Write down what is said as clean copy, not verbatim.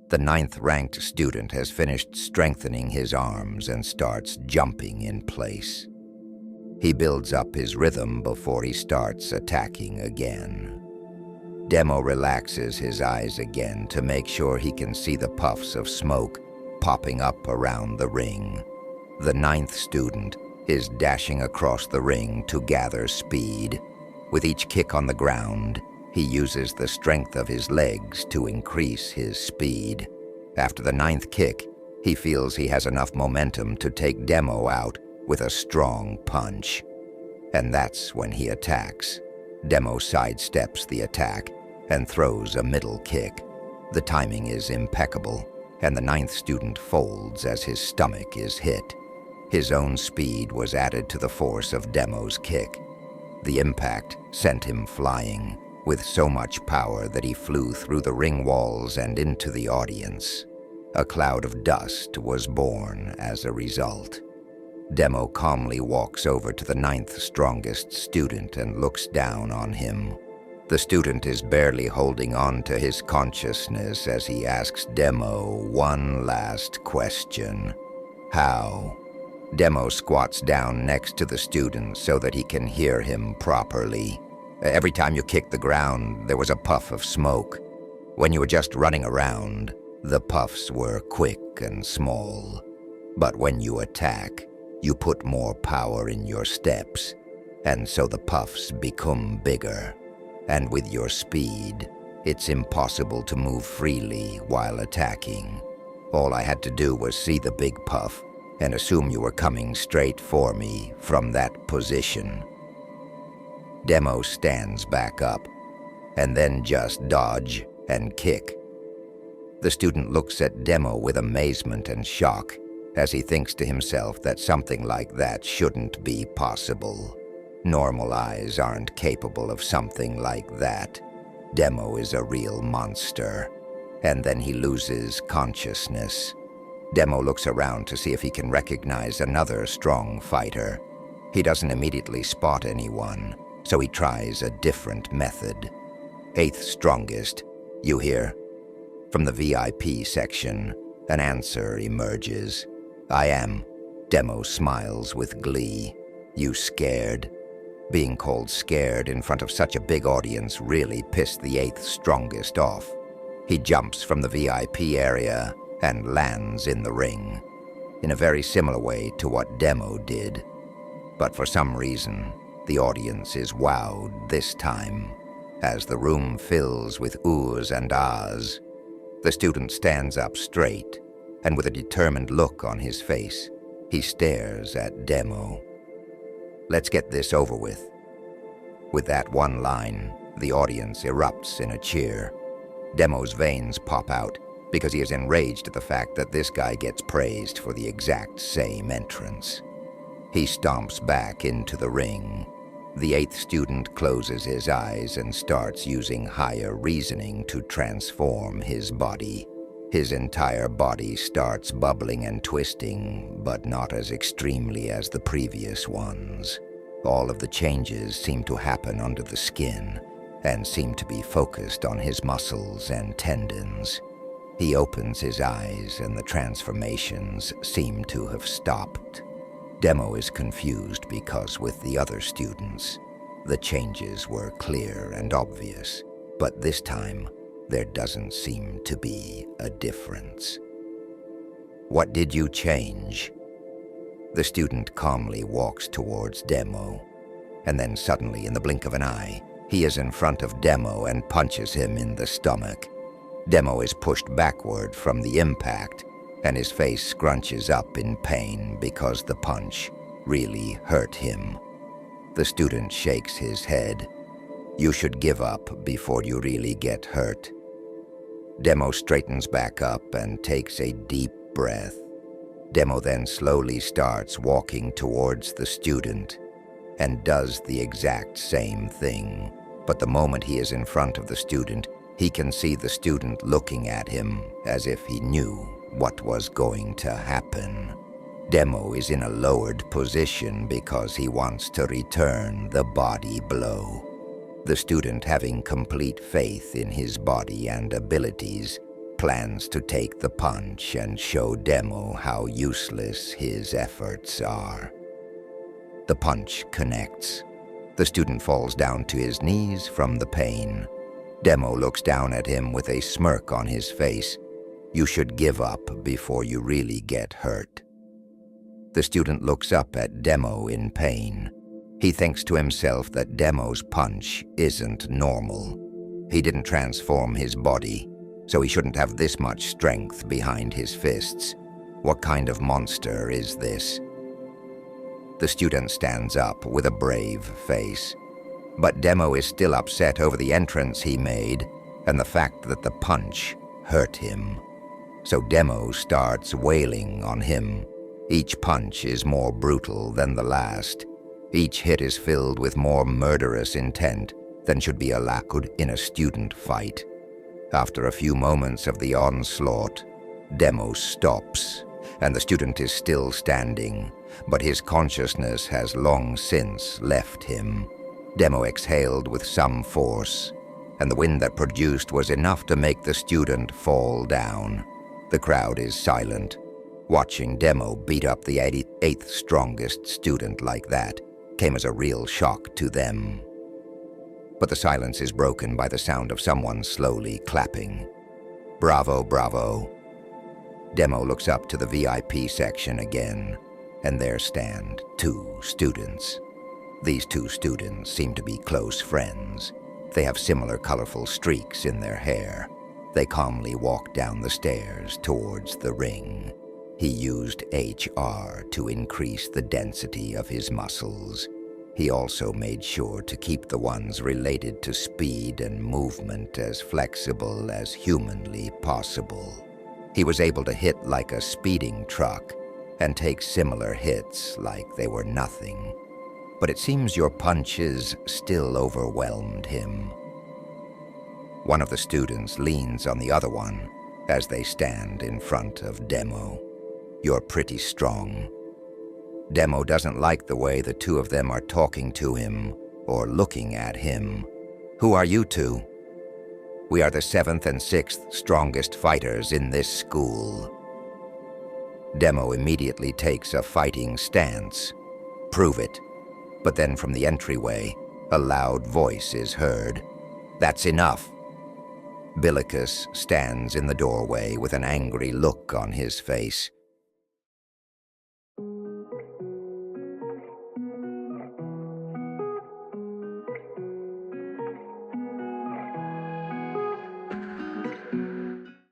The ninth-ranked student has finished strengthening his arms and starts jumping in place. He builds up his rhythm before he starts attacking again. Demo relaxes his eyes again to make sure he can see the puffs of smoke popping up around the ring. The ninth student is dashing across the ring to gather speed. With each kick on the ground, he uses the strength of his legs to increase his speed. After the ninth kick, he feels he has enough momentum to take Demo out with a strong punch. And that's when he attacks. Demo sidesteps the attack and throws a middle kick. The timing is impeccable, and the ninth student folds as his stomach is hit. His own speed was added to the force of Demo's kick. The impact sent him flying, with so much power that he flew through the ring walls and into the audience. A cloud of dust was born as a result. Demo calmly walks over to the ninth strongest student and looks down on him. The student is barely holding on to his consciousness as he asks Demo one last question. How? Demo squats down next to the student so that he can hear him properly. Every time you kicked the ground, there was a puff of smoke. When you were just running around, the puffs were quick and small. But when you attack, you put more power in your steps, and so the puffs become bigger. And with your speed, it's impossible to move freely while attacking. All I had to do was see the big puff and assume you were coming straight for me from that position. Demo stands back up, and then just dodge and kick. The student looks at Demo with amazement and shock as he thinks to himself that something like that shouldn't be possible. Normal eyes aren't capable of something like that. Demo is a real monster. And then he loses consciousness. Demo looks around to see if he can recognize another strong fighter. He doesn't immediately spot anyone, so he tries a different method. Eighth strongest, you hear? From the VIP section, an answer emerges. I am. Demo smiles with glee. You scared? Being called scared in front of such a big audience really pissed the eighth strongest off. He jumps from the VIP area and lands in the ring, in a very similar way to what Demo did. But for some reason, the audience is wowed this time, as the room fills with oohs and ahs. The student stands up straight, and with a determined look on his face, he stares at Demo. Let's get this over with. With that one line, the audience erupts in a cheer. Demo's veins pop out because he is enraged at the fact that this guy gets praised for the exact same entrance. He stomps back into the ring. The eighth student closes his eyes and starts using higher reasoning to transform his body. His entire body starts bubbling and twisting, but not as extremely as the previous ones. All of the changes seem to happen under the skin and seem to be focused on his muscles and tendons. He opens his eyes and the transformations seem to have stopped. Demo is confused because with the other students, the changes were clear and obvious, but this time, there doesn't seem to be a difference. What did you change? The student calmly walks towards Demo, and then suddenly, in the blink of an eye, he is in front of Demo and punches him in the stomach. Demo is pushed backward from the impact, and his face scrunches up in pain because the punch really hurt him. The student shakes his head. You should give up before you really get hurt. Demo straightens back up and takes a deep breath. Demo then slowly starts walking towards the student and does the exact same thing. But the moment he is in front of the student, he can see the student looking at him as if he knew what was going to happen. Demo is in a lowered position because he wants to return the body blow. The student, having complete faith in his body and abilities, plans to take the punch and show Demo how useless his efforts are. The punch connects. The student falls down to his knees from the pain. Demo looks down at him with a smirk on his face. You should give up before you really get hurt. The student looks up at Demo in pain. He thinks to himself that Demo's punch isn't normal. He didn't transform his body, so he shouldn't have this much strength behind his fists. What kind of monster is this? The student stands up with a brave face. But Demo is still upset over the entrance he made and the fact that the punch hurt him. So Demo starts wailing on him. Each punch is more brutal than the last. Each hit is filled with more murderous intent than should be allowed in a student fight. After a few moments of the onslaught, Demo stops, and the student is still standing, but his consciousness has long since left him. Demo exhaled with some force, and the wind that produced was enough to make the student fall down. The crowd is silent. Watching Demo beat up the 88th strongest student like that came as a real shock to them. But the silence is broken by the sound of someone slowly clapping. Bravo, bravo. Demo looks up to the VIP section again, and there stand 2 students. These 2 students seem to be close friends. They have similar colorful streaks in their hair. They calmly walk down the stairs towards the ring. He used HR to increase the density of his muscles. He also made sure to keep the ones related to speed and movement as flexible as humanly possible. He was able to hit like a speeding truck and take similar hits like they were nothing. But it seems your punches still overwhelmed him. One of the students leans on the other one as they stand in front of Demo. You're pretty strong. Demo doesn't like the way the 2 of them are talking to him or looking at him. Who are you 2? We are the 7th and 6th strongest fighters in this school. Demo immediately takes a fighting stance. Prove it. But then from the entryway, a loud voice is heard. That's enough. Billicus stands in the doorway with an angry look on his face.